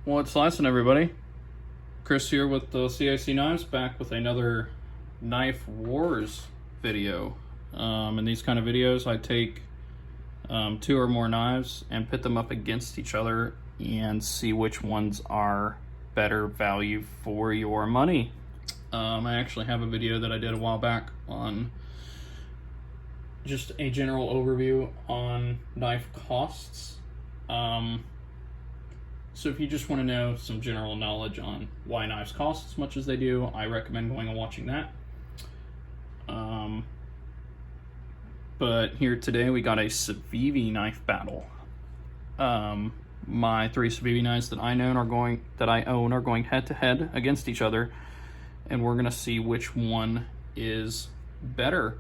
What's slicing, everybody? Chris here with the CIC Knives, back with another Knife Wars video. In these kind of videos, I take two or more knives and pit them up against each other and see which ones are better value for your money. I actually have a video that I did a while back on just a general overview on knife costs. So if you just want to know some general knowledge on why knives cost as much as they do, I recommend going and watching that. But here today we got a Civivi knife battle. My three Civivi knives that I own are going head to head against each other, and we're gonna see which one is better.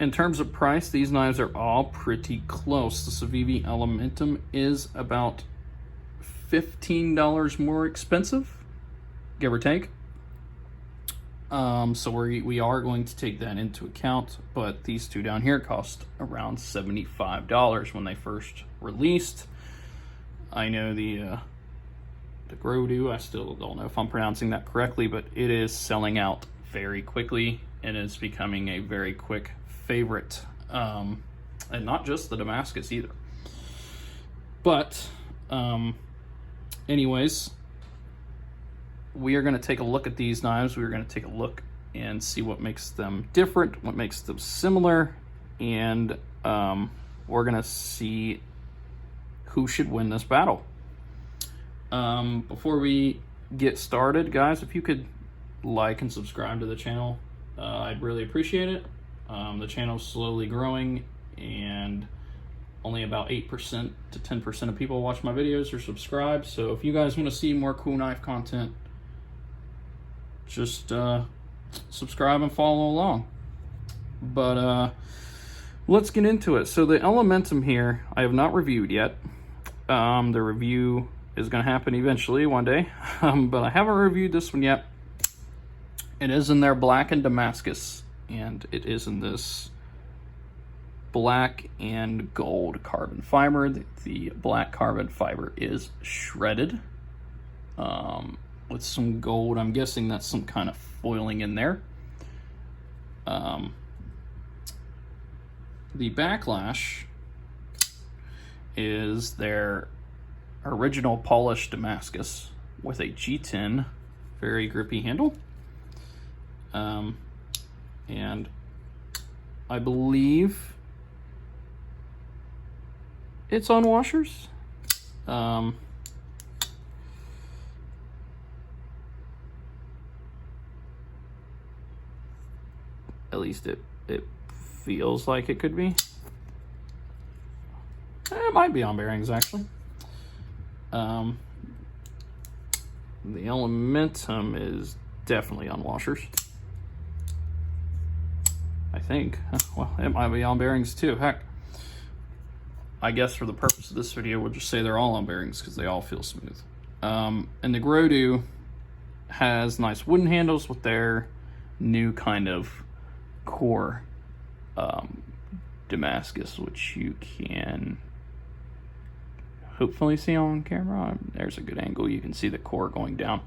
In terms of price, these knives are all pretty close. The Civivi Elementum is about $15 more expensive, give or take. So we are going to take that into account, but these two down here cost around $75 when they first released. I know the Gordo, I still don't know if I'm pronouncing that correctly, but it is selling out very quickly and is becoming a very quick favorite, and not just the Damascus either. But anyways, we are going to take a look at these knives. We're going to take a look and see what makes them different, what makes them similar, and we're going to see who should win this battle. Before we get started, guys, if you could like and subscribe to the channel, I'd really appreciate it. The channel's slowly growing, and only about 8% to 10% of people watch my videos or subscribe. So if you guys want to see more cool knife content, just subscribe and follow along. But let's get into it. So the Elementum here, I have not reviewed yet. The review is going to happen eventually one day, but I haven't reviewed this one yet. It is in their black and Damascus, and it is in this black and gold carbon fiber. The black carbon fiber is shredded with some gold. I'm guessing that's some kind of foiling in there. The Backlash is their original polished Damascus with a G10 very grippy handle. And I believe it's on washers. At least it feels like it could be. It might be on bearings, actually. The Elementum is definitely on washers, I think. Well, it might be on bearings too. Heck, I guess for the purpose of this video, we'll just say they're all on bearings because they all feel smooth. And the Gordo has nice wooden handles with their new kind of core Damascus, which you can hopefully see on camera. There's a good angle. You can see the core going down.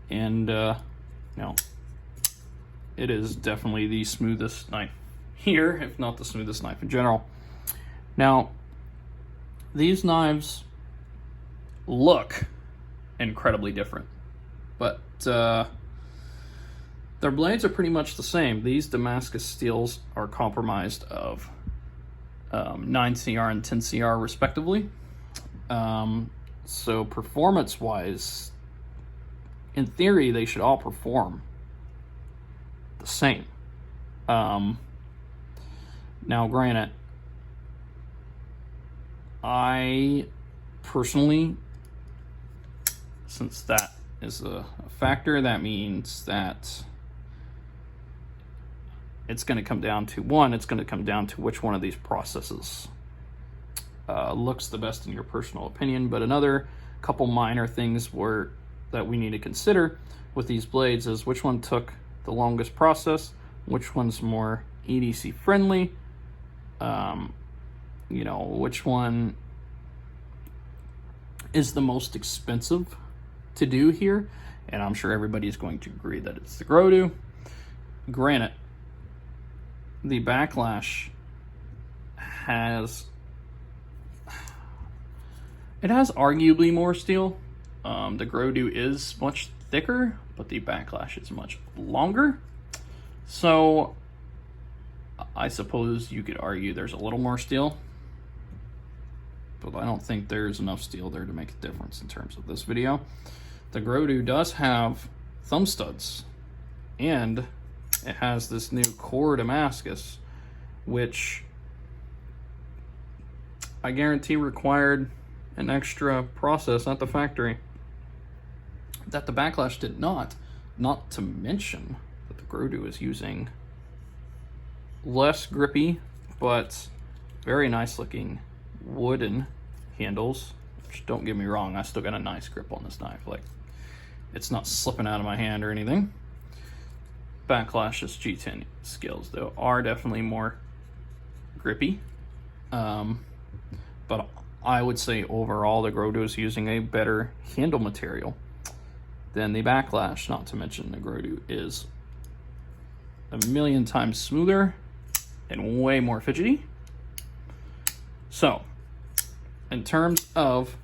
And, you know, it is definitely the smoothest knife here, if not the smoothest knife in general. Now, these knives look incredibly different, but their blades are pretty much the same. These Damascus steels are comprised of 9CR and 10CR respectively. So performance-wise, in theory, they should all perform the same. Now, granted, I personally, since that is a factor, that means that it's going to come down to which one of these processes looks the best in your personal opinion. But another couple minor things that we need to consider with these blades is which one took the longest process, which one's more EDC friendly, you know, which one is the most expensive to do here, and I'm sure everybody is going to agree that it's the Gordo. Granted, the Backlash has arguably more steel. The Gordo is much thicker, but the Backlash is much longer. So I suppose you could argue there's a little more steel, but I don't think there's enough steel there to make a difference in terms of this video. The Gordo does have thumb studs, and it has this new core Damascus, which I guarantee required an extra process at the factory that the Backlash did not. Not to mention that the Gordo is using less grippy, but very nice looking wooden handles, which, don't get me wrong, I still got a nice grip on this knife. Like, it's not slipping out of my hand or anything. Backlash's G10 skills, though, are definitely more grippy. But I would say overall the Gordo is using a better handle material than the Backlash, not to mention the Gordo is a million times smoother and way more fidgety. So, in terms of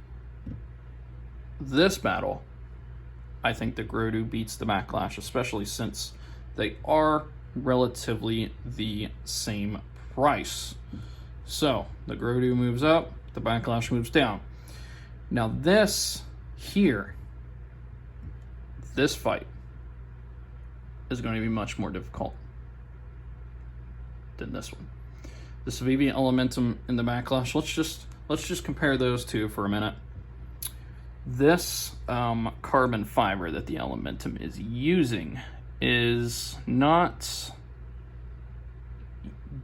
this battle, I think the Gordo beats the Backlash, especially since they are relatively the same price. So, the Gordo moves up, the Backlash moves down. Now this here, this fight is going to be much more difficult than this one. The Civivi Elementum and the Backlash, let's just compare those two for a minute. This carbon fiber that the Elementum is using is not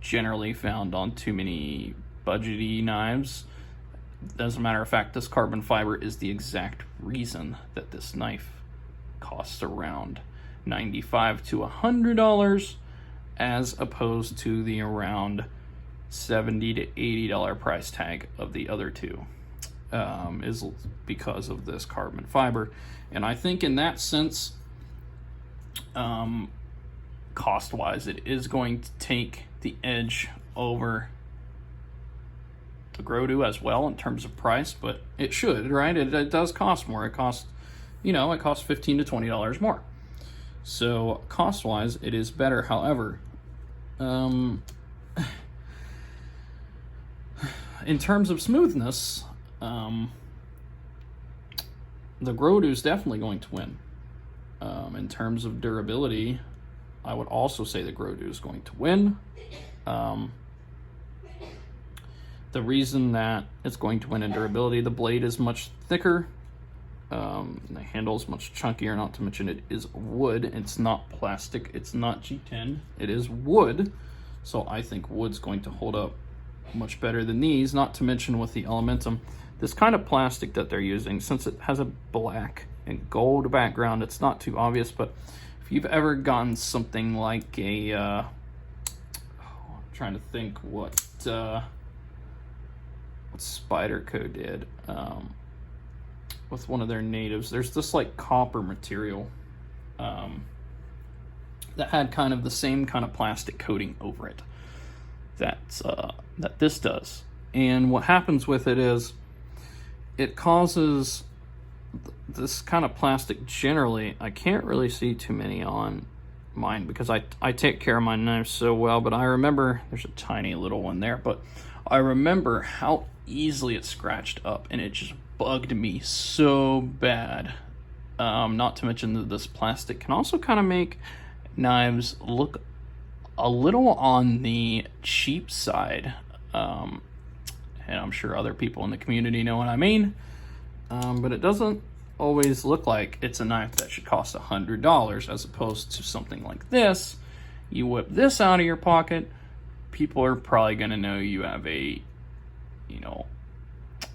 generally found on too many budgety knives. As a matter of fact, this carbon fiber is the exact reason that this knife costs around $95 to $100 as opposed to the around $70 to $80 price tag of the other two, is because of this carbon fiber. And I think in that sense, cost-wise, it is going to take the edge over the Gordo as well in terms of price, but it should, right? It does cost more. It costs, it costs $15 to $20 more. So cost-wise, it is better. However, in terms of smoothness, the Gordo is definitely going to win. In terms of durability, I would also say the Gordo is going to win. The reason that it's going to win in durability, the blade is much thicker, the handle is much chunkier, not to mention it is wood. It's not plastic, it's not G10, it is wood. So I think wood's going to hold up much better than these, not to mention with the Elementum, this kind of plastic that they're using, since it has a black and gold background, it's not too obvious, but if you've ever gotten something like a, I'm trying to think what Spyderco did with one of their natives, there's this like copper material that had kind of the same kind of plastic coating over it that this does. And what happens with it is it causes this kind of plastic generally. I can't really see too many on mine because I take care of my knives so well, but I remember there's a tiny little one there, but I remember how easily it scratched up, and it just bugged me so bad. Not to mention that this plastic can also kind of make knives look a little on the cheap side, and I'm sure other people in the community know what I mean, but it doesn't always look like it's a knife that should cost $100 as opposed to something like this. You whip this out of your pocket, people are probably going to know you have a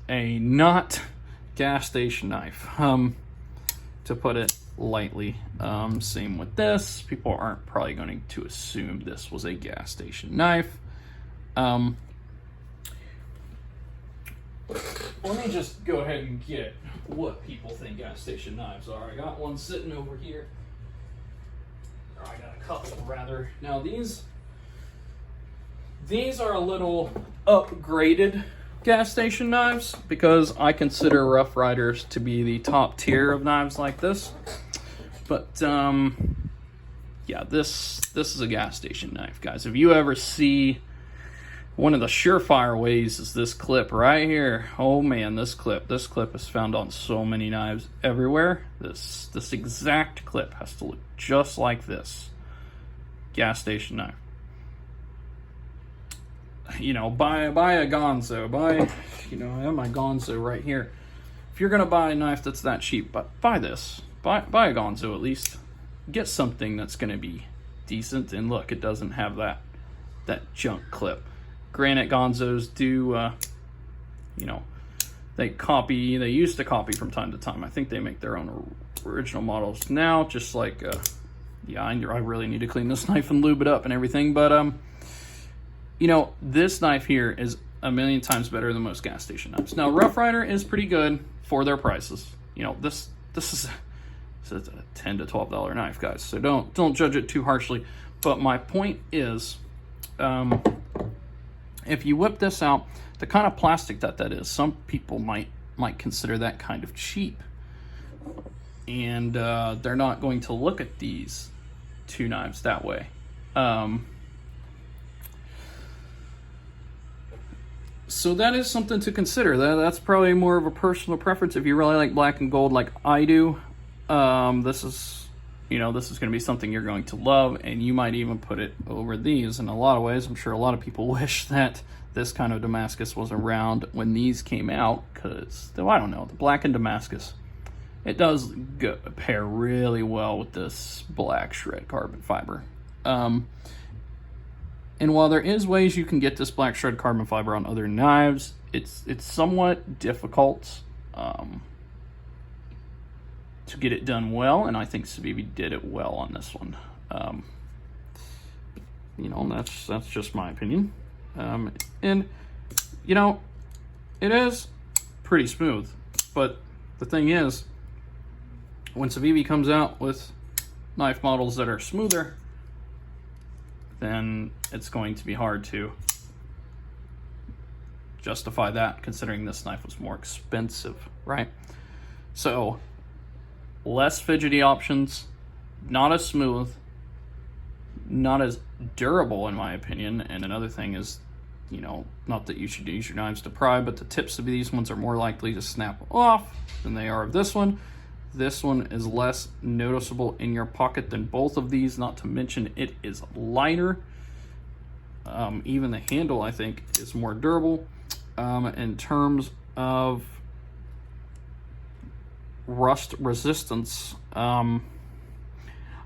not gas station knife, to put it lightly. Same with this. People aren't probably going to assume this was a gas station knife. let me just go ahead and get what people think gas station knives are. I got one sitting over here. Or I got a couple, rather. Now these are a little upgraded gas station knives because I consider Rough Riders to be the top tier of knives like this. But yeah, this is a gas station knife, guys. If you ever see, one of the surefire ways is this clip right here. Oh man, this clip is found on so many knives everywhere. This exact clip has to look just like this gas station knife. You know, buy a Gonzo, you know, I have my Gonzo right here. If you're gonna buy a knife that's that cheap, but buy this, buy a Gonzo at least. Get something that's gonna be decent. And look, it doesn't have that junk clip. Granted, Gonzos do, you know, they used to copy from time to time. I think they make their own original models now, just like, yeah, I really need to clean this knife and lube it up and everything, but, you know, this knife here is a million times better than most gas station knives. Now, Rough Rider is pretty good for their prices. You know, this is a $10 to $12 knife, guys, so don't judge it too harshly. But my point is, if you whip this out, the kind of plastic that is, some people might consider that kind of cheap, and they're not going to look at these two knives that way. So that is something to consider. That's probably more of a personal preference if you really like black and gold like I do. This is going to be something you're going to love, and you might even put it over these. In a lot of ways, I'm sure a lot of people wish that this kind of Damascus was around when these came out, because, I don't know, the black and Damascus, it does pair really well with this black shred carbon fiber. And while there is ways you can get this black shred carbon fiber on other knives, it's somewhat difficult to get it done well, and I think Civivi did it well on this one. You know, that's just my opinion. And you know, it is pretty smooth, but the thing is, when Civivi comes out with knife models that are smoother, then it's going to be hard to justify that, considering this knife was more expensive, right? So, less fidgety options, not as smooth, not as durable in my opinion. And another thing is, you know, not that you should use your knives to pry, but the tips of these ones are more likely to snap off than they are of this one. This one is less noticeable in your pocket than both of these, not to mention it is lighter. Even the handle, I think, is more durable. In terms of rust resistance, I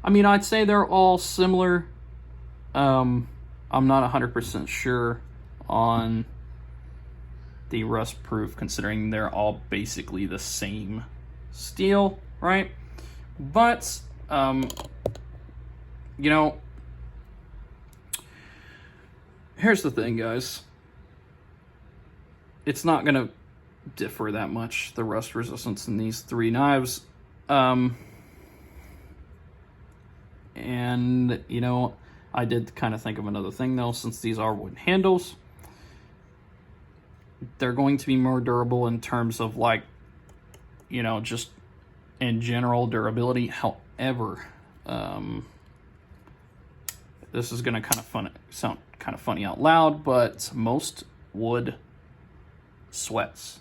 mean, I'd say they're all similar. I'm not 100% sure on the rust proof, considering they're all basically the same steel, right? But you know, here's the thing, guys, it's not gonna differ that much, the rust resistance in these three knives. And you know, I did kind of think of another thing though, since these are wood handles, they're going to be more durable in terms of, like, you know, just in general durability. However, this is going to sound kind of funny out loud, but most wood sweats,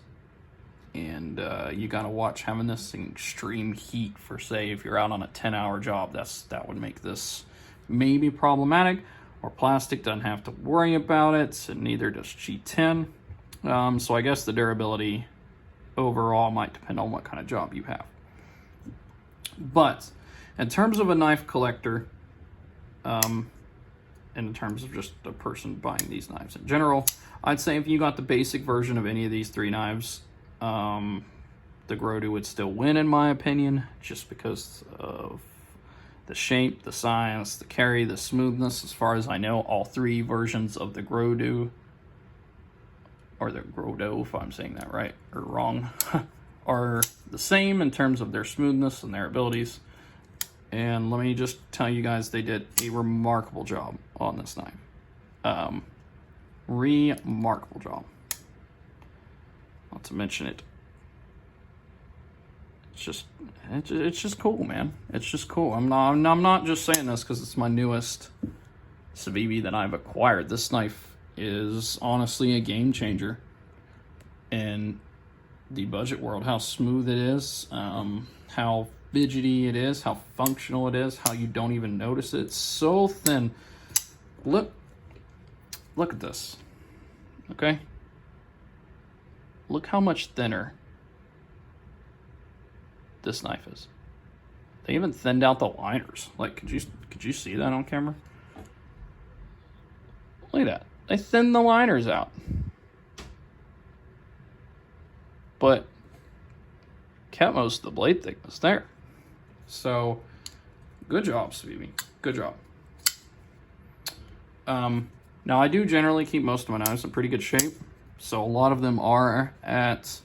and you got to watch having this in extreme heat for, say, if you're out on a 10-hour job, that would make this maybe problematic. Or plastic doesn't have to worry about it, and neither does G10. So I guess the durability overall might depend on what kind of job you have. But in terms of a knife collector, and in terms of just a person buying these knives in general, I'd say if you got the basic version of any of these three knives, the Gordo would still win, in my opinion, just because of the shape, the size, the carry, the smoothness. As far as I know, all three versions of the Gordo or the Gordo, if I'm saying that right or wrong, are the same in terms of their smoothness and their abilities. And let me just tell you guys, they did a remarkable job on this knife. Remarkable job. Not to mention it. It's just cool, man. It's just cool. I'm not just saying this because it's my newest Civivi that I've acquired. This knife is honestly a game changer in the budget world. How smooth it is, how fidgety it is, how functional it is, how you don't even notice it. It's so thin. Look at this. Okay? Look how much thinner this knife is. They even thinned out the liners. Like, could you see that on camera? Look at that. They thinned the liners out. But kept most of the blade thickness there. So, good job, Civivi. Good job. Now, I do generally keep most of my knives in pretty good shape. So, a lot of them are at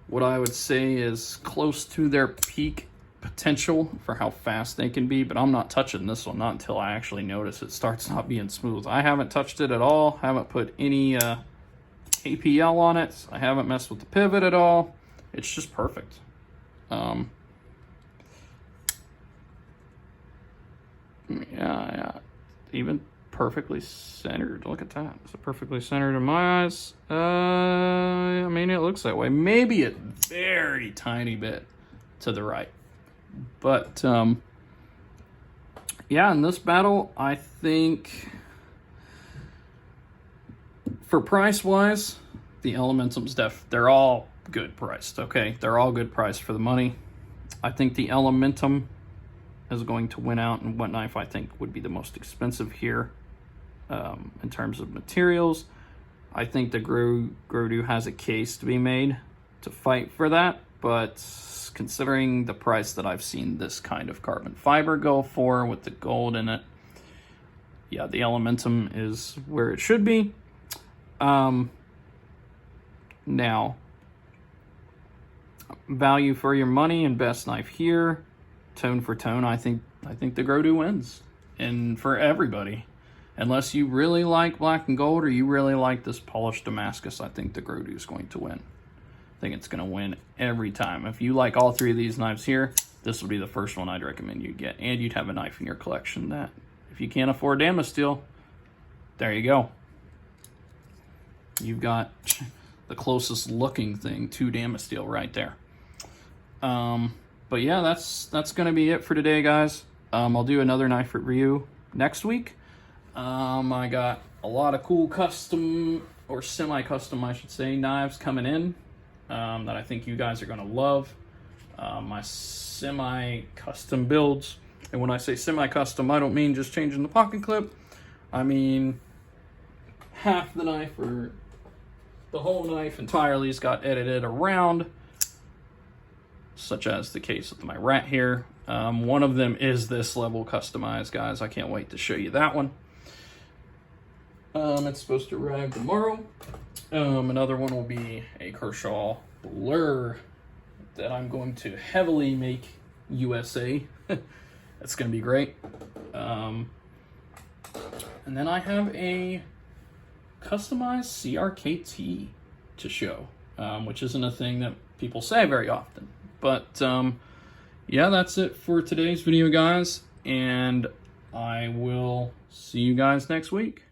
what I would say is close to their peak potential for how fast they can be. But I'm not touching this one, not until I actually notice it starts not being smooth. I haven't touched it at all. Haven't put any APL on it. I haven't messed with the pivot at all. It's just perfect. Yeah, even perfectly centered. Look at that. Is it perfectly centered in my eyes? I mean, it looks that way. Maybe a very tiny bit to the right. But, yeah, in this battle, I think for price-wise, the Elementum's they're all good priced, okay? They're all good priced for the money. I think the Elementum is going to win out, and what knife I think would be the most expensive here in terms of materials. I think the Gordo has a case to be made to fight for that, but considering the price that I've seen this kind of carbon fiber go for with the gold in it, yeah, the Elementum is where it should be. Now, value for your money and best knife here, tone for tone, I think the Gordo wins. And for everybody, unless you really like black and gold or you really like this polished Damascus, I think the Gordo is going to win. I think it's going to win every time. If you like all three of these knives here, this would be the first one I'd recommend you get. And you'd have a knife in your collection that, if you can't afford Damasteel, there you go. You've got the closest looking thing to Damasteel right there. But yeah, that's going to be it for today, guys. I'll do another knife review next week. I got a lot of cool custom, or semi-custom, I should say, knives coming in that I think you guys are going to love. My semi-custom builds. And when I say semi-custom, I don't mean just changing the pocket clip. I mean half the knife or the whole knife entirely has got edited around, such as the case with my rat here. One of them is this level customized, guys. I can't wait to show you that one. It's supposed to arrive tomorrow. Another one will be a Kershaw Blur that I'm going to heavily make USA. That's going to be great. And then I have a customized CRKT to show, which isn't a thing that people say very often. But yeah, that's it for today's video, guys, and I will see you guys next week.